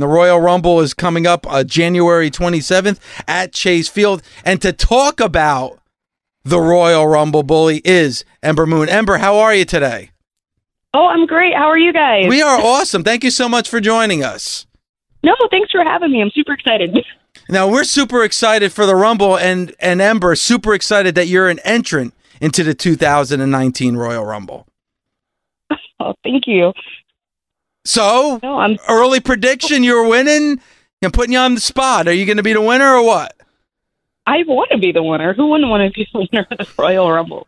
The Royal Rumble is coming up January 27th at Chase Field. And to talk about the Royal Rumble, Bully, is Ember Moon. Ember, how are you today? Oh, I'm great. How are you guys? We are awesome. Thank you so much for joining us. No, thanks for having me. I'm super excited. Now, we're super excited for the Rumble, and Ember, super excited that you're an entrant into the 2019 Royal Rumble. Oh, thank you. So, early prediction, you're winning. I'm putting you on the spot. Are you going to be the winner or what? I want to be the winner. Who wouldn't want to be the winner of the Royal Rumble?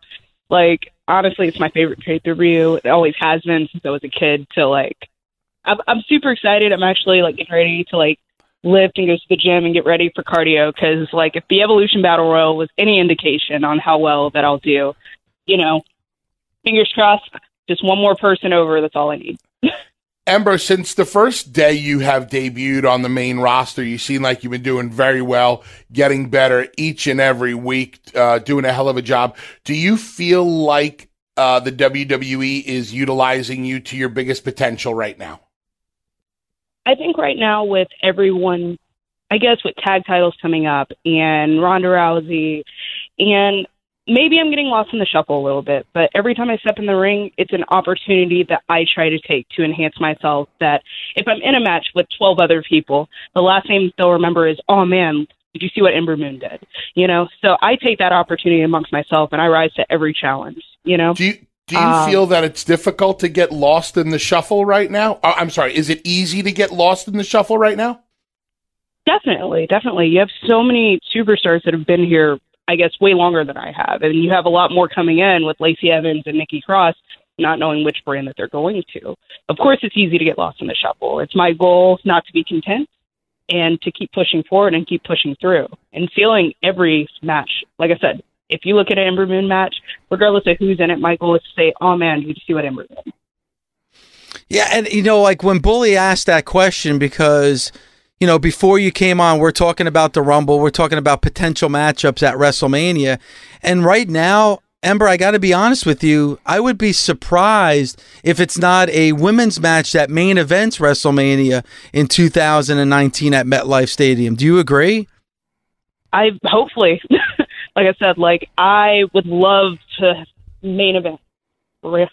Like, honestly, it's my favorite pay-per-view. It always has been since I was a kid. So, like, I'm super excited. I'm actually, like, getting ready to, like, lift and go to the gym and get ready for cardio because, like, if the Evolution Battle Royal was any indication on how well that I'll do, you know, fingers crossed, just one more person over, that's all I need. Ember, since the first day you have debuted on the main roster, you seem like you've been doing very well, getting better each and every week, doing a hell of a job. Do you feel like the WWE is utilizing you to your biggest potential right now? I think right now with everyone, I guess with tag titles coming up and Ronda Rousey, and maybe I'm getting lost in the shuffle a little bit, but every time I step in the ring, it's an opportunity that I try to take to enhance myself, that if I'm in a match with 12 other people, the last name they'll remember is, oh man, did you see what Ember Moon did? You know, so I take that opportunity amongst myself and I rise to every challenge, you know? Do you feel that it's difficult to get lost in the shuffle right now? I'm sorry, is it easy to get lost in the shuffle right now? Definitely. You have so many superstars that have been here, I guess, way longer than I have. And you have a lot more coming in with Lacey Evans and Nikki Cross, not knowing which brand that they're going to. Of course, it's easy to get lost in the shuffle. It's my goal not to be content and to keep pushing forward and keep pushing through and feeling every match. Like I said, if you look at an Ember Moon match, regardless of who's in it, my goal is to say, oh man, did you see what Ember did? Yeah, and you know, like when Bully asked that question, because you know, before you came on, we're talking about the Rumble. We're talking about potential matchups at WrestleMania. And right now, Ember, I got to be honest with you, I would be surprised if it's not a women's match that main events WrestleMania in 2019 at MetLife Stadium. Do you agree? Hopefully, like I said, like I would love to main event. Sorry,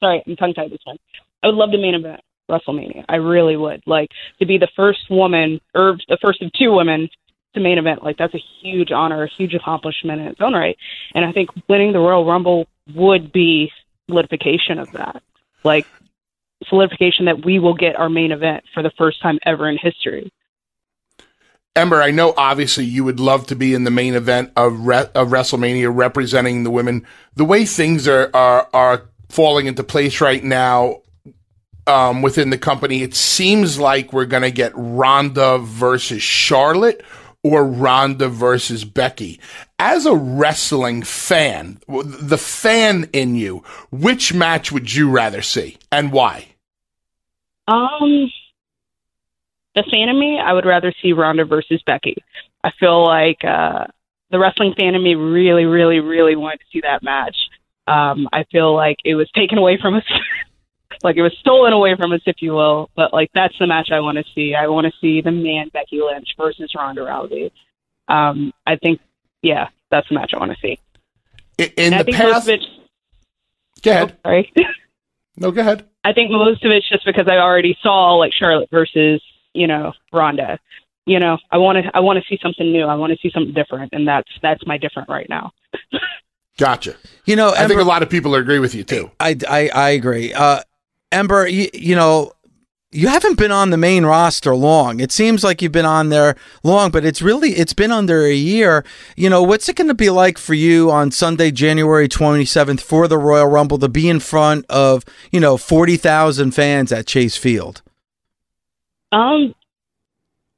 I'm tongue-tied this time. I would love to main event WrestleMania. I really would. Like, to be the first woman, or the first of two women to main event, like, that's a huge honor, a huge accomplishment in its own right. And I think winning the Royal Rumble would be solidification of that. Like, solidification that we will get our main event for the first time ever in history. Ember, I know obviously you would love to be in the main event of WrestleMania representing the women. The way things are falling into place right now, within the company, it seems like we're going to get Ronda versus Charlotte or Ronda versus Becky. As a wrestling fan, the fan in you, which match would you rather see and why? The fan in me, I would rather see Ronda versus Becky. I feel like the wrestling fan in me really, really, really wanted to see that match. I feel like it was taken away from us. Like, it was stolen away from us, if you will. But, like, that's the match I want to see. I want to see the man Becky Lynch versus Ronda Rousey. I think, yeah, that's the match I want to see. In the past... Go ahead. Oh, sorry. No, go ahead. I think most of it's just because I already saw, like, Charlotte versus, you know, Ronda. You know, I want to see something new. I want to see something different, and that's my different right now. Gotcha. You know, Ember, I think a lot of people agree with you, too. I agree. Ember, you know, you haven't been on the main roster long. It seems like you've been on there long, but it's been under a year. You know, what's it going to be like for you on Sunday, January 27th for the Royal Rumble to be in front of, you know, 40,000 fans at Chase Field? Man,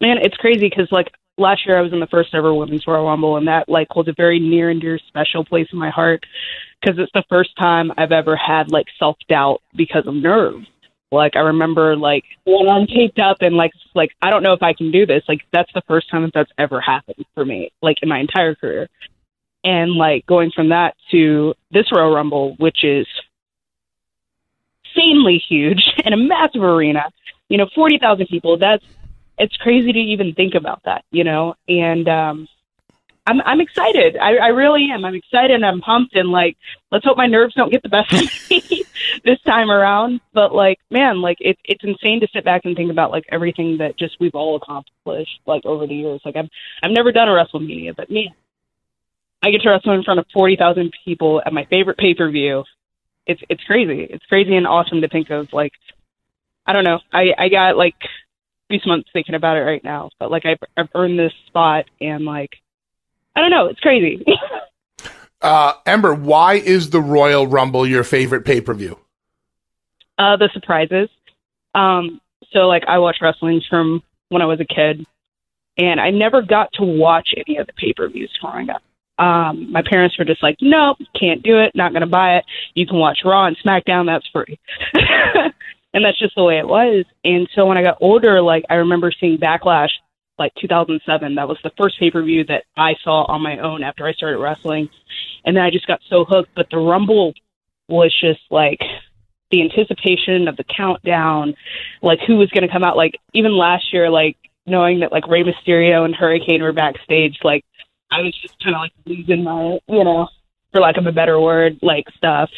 it's crazy because, like, last year I was in the first ever Women's Royal Rumble, and that, like, holds a very near and dear special place in my heart because it's the first time I've ever had, like, self-doubt because of nerves. Like, I remember, like, when I'm taped up and, like, I don't know if I can do this. Like, that's the first time that's ever happened for me, like, in my entire career. And, like, going from that to this Royal Rumble, which is insanely huge and a massive arena, you know, 40,000 people, that's it's crazy to even think about that, you know? And I'm excited. I really am. I'm excited and I'm pumped, and like, let's hope my nerves don't get the best of me this time around. But like, man, like it's insane to sit back and think about like everything that just we've all accomplished like over the years. Like I've never done a WrestleMania, but man, I get to wrestle in front of 40,000 people at my favorite pay-per-view. It's crazy. It's crazy and awesome to think of. Like, I don't know. I got like goosebumps thinking about it right now. But like I've earned this spot, and like, I don't know. It's crazy. Ember, why is the Royal Rumble your favorite pay-per-view? The surprises. So like I watch wrestling from when I was a kid, and I never got to watch any of the pay-per-views growing up. My parents were just like, nope, can't do it. Not going to buy it. You can watch Raw and SmackDown. That's free. And that's just the way it was. And so when I got older, like I remember seeing Backlash, like 2007. That was the first pay-per-view that I saw on my own after I started wrestling. And then I just got so hooked. But the Rumble was just like the anticipation of the countdown, like who was going to come out. Like even last year, like knowing that like Rey Mysterio and Hurricane were backstage, like I was just kind of like losing my, you know, for lack of a better word, like stuff.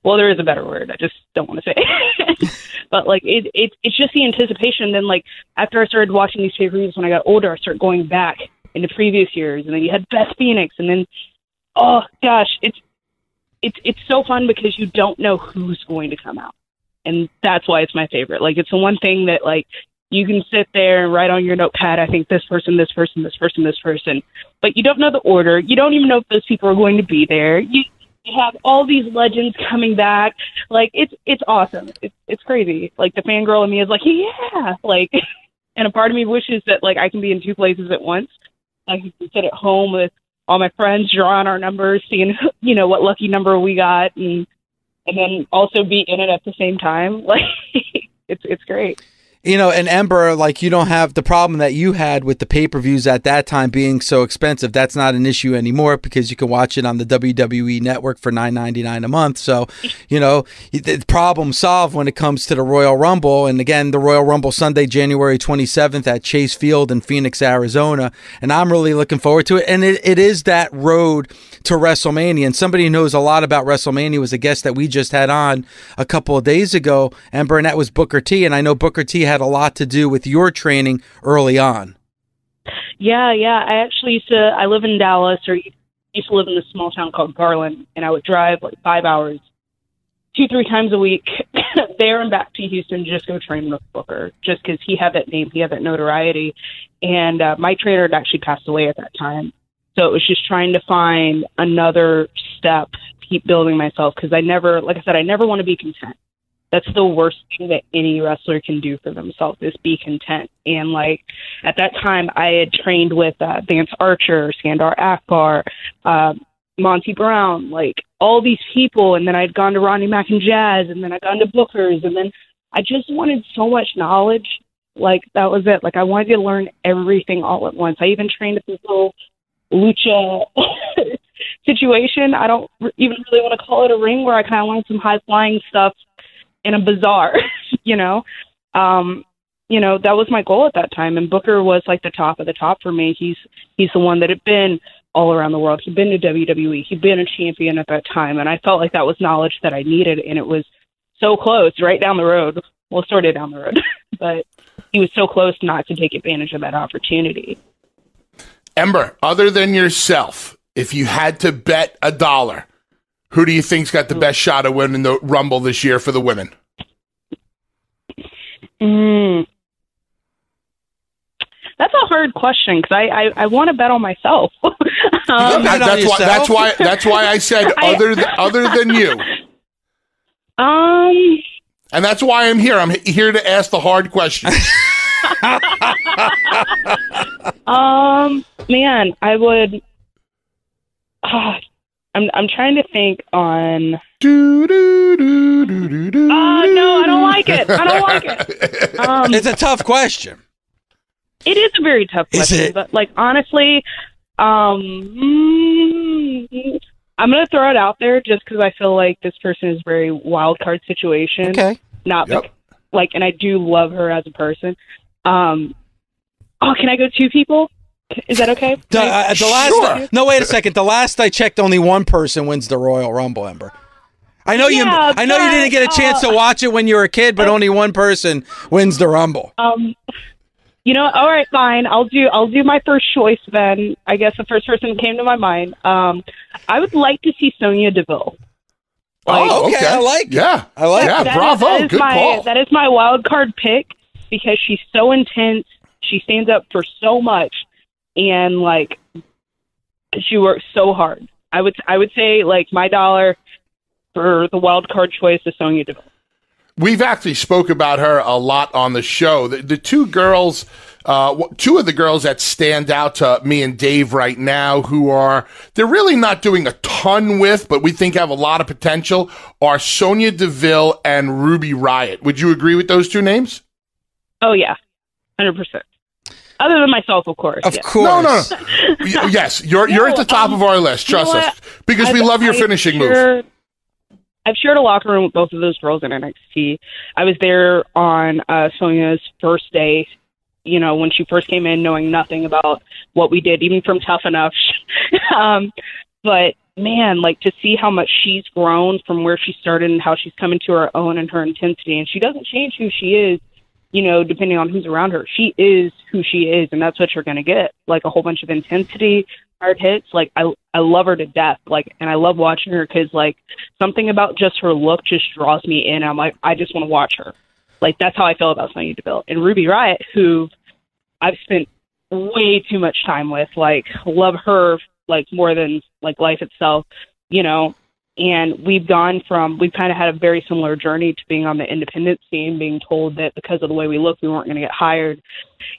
Well, there is a better word. I just don't want to say it. But like it's just the anticipation. Then like after I started watching these pay-per-views when I got older, I started going back into previous years, and then you had Beth Phoenix, and then oh gosh, it's so fun because you don't know who's going to come out, and that's why it's my favorite. Like it's the one thing that like you can sit there and write on your notepad, I think this person, this person, this person, this person, but you don't know the order. You don't even know if those people are going to be there. You have all these legends coming back. Like it's awesome. It's crazy. Like the fangirl in me is like, yeah, like, and a part of me wishes that like I can be in two places at once. I can sit at home with all my friends, drawing our numbers, seeing, you know, what lucky number we got, and then also be in it at the same time. Like it's great. You know, and Ember, like, you don't have the problem that you had with the pay-per-views at that time being so expensive. That's not an issue anymore because you can watch it on the WWE network for $9.99 a month. So, you know, the problem solved when it comes to the Royal Rumble. And again, the Royal Rumble Sunday, January 27th at Chase Field in Phoenix, Arizona. And I'm really looking forward to it. And it is that road to WrestleMania. And somebody who knows a lot about WrestleMania was a guest that we just had on a couple of days ago, Ember, and that was Booker T. And I know Booker T had a lot to do with your training early on. Yeah. I actually I live in Dallas, or used to live in this small town called Garland, and I would drive like 5 hours, 2-3 times a week there and back to Houston, just go train with Booker, just because he had that name, he had that notoriety. And my trainer had actually passed away at that time. So it was just trying to find another step to keep building myself, because I never want to be content. That's the worst thing that any wrestler can do for themselves, is be content. And like at that time, I had trained with Vance Archer, Skandar Akbar, Monty Brown, like all these people. And then I'd gone to Ronnie Mack and Jazz, and then I'd gone to Booker's, and then I just wanted so much knowledge. Like that was it. Like I wanted to learn everything all at once. I even trained at this little lucha situation. I don't even really want to call it a ring, where I kind of learned some high flying stuff in a bazaar, you know, that was my goal at that time. And Booker was like the top of the top for me. He's the one that had been all around the world. He'd been to WWE. He'd been a champion at that time. And I felt like that was knowledge that I needed. And it was so close, right down the road. Well, sort of down the road, but he was so close not to take advantage of that opportunity. Ember, other than yourself, if you had to bet $1, who do you think's got the best shot of winning the Rumble this year for the women? That's a hard question, because I want to bet on myself. That's why I said other than you. And that's why I'm here. I'm here to ask the hard questions. Man, I would. I'm trying to think on. No, I don't like it. It's a tough question. It is a very tough question, but like honestly, I'm gonna throw it out there just because I feel like this person is very wild card situation. Okay. And I do love her as a person. Oh, can I go 2 people? Is that okay? No, wait a second. The last I checked, only one person wins the Royal Rumble, Ember. I know you didn't get a chance to watch it when you were a kid, but only one person wins the Rumble. You know, all right, fine. I'll do my first choice then. I guess the first person that came to my mind. I would like to see Sonya Deville. Okay. I like it. Yeah. I like it. Bravo. Good call. That is my wild card pick because she's so intense. She stands up for so much, and like she works so hard. I would say like my dollar for the wild card choice is Sonya Deville. We've actually spoke about her a lot on the show. The 2 girls, 2 of the girls that stand out to me and Dave right now, they're really not doing a ton with, but we think have a lot of potential, are Sonya Deville and Ruby Riot. Would you agree with those 2 names? Oh yeah, 100%. Other than myself, of course. Of course. No. Yes, you're at the top of our list. Trust us, because we love your finishing move. I've shared a locker room with both of those girls in NXT. I was there on Sonya's first day, you know, when she first came in, knowing nothing about what we did, even from Tough Enough. But, man, like, to see how much she's grown from where she started and how she's come into her own and her intensity. And she doesn't change who she is, you know, depending on who's around her. She is who she is, and that's what you're going to get, like a whole bunch of intensity, hard hits. Like, I love her to death, like, and I love watching her because, like, something about just her look just draws me in. I'm like, I just want to watch her. Like, that's how I feel about Sonya Deville. And Ruby Riot, who I've spent way too much time with, like, love her, like, more than, like, life itself, you know. And we've kind of had a very similar journey to being on the independent scene, being told that because of the way we look, we weren't going to get hired,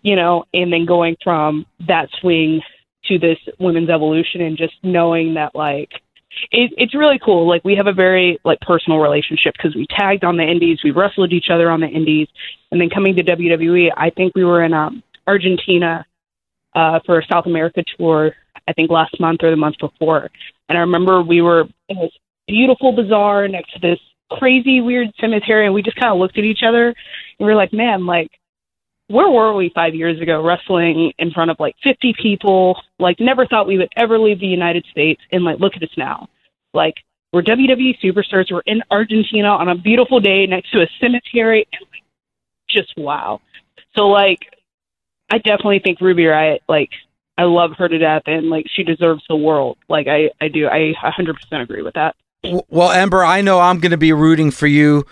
you know, and then going from that swing to this women's evolution and just knowing that, like, it's really cool. Like, we have a very, like, personal relationship because we tagged on the indies, we wrestled each other on the indies, and then coming to WWE, I think we were in Argentina for a South America tour, I think last month or the month before. And I remember we were in this beautiful bazaar next to this crazy, weird cemetery, and we just kind of looked at each other, and we were like, man, like, where were we 5 years ago wrestling in front of, like, 50 people, like, never thought we would ever leave the United States, and, like, look at us now. Like, we're WWE superstars, we're in Argentina on a beautiful day next to a cemetery, and, like, just wow. So, like, I definitely think Ruby Riot, like, I love her to death, and, like, she deserves the world. Like, I do. I 100% agree with that. Well, Ember, I know I'm going to be rooting for you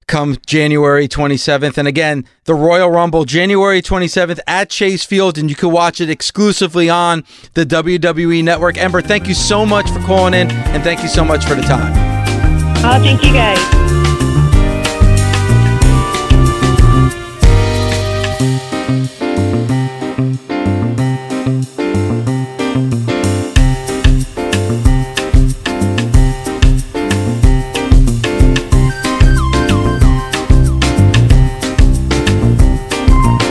come January 27th. And again, the Royal Rumble, January 27th at Chase Field, and you can watch it exclusively on the WWE Network. Ember, thank you so much for calling in, and thank you so much for the time. Thank you, guys.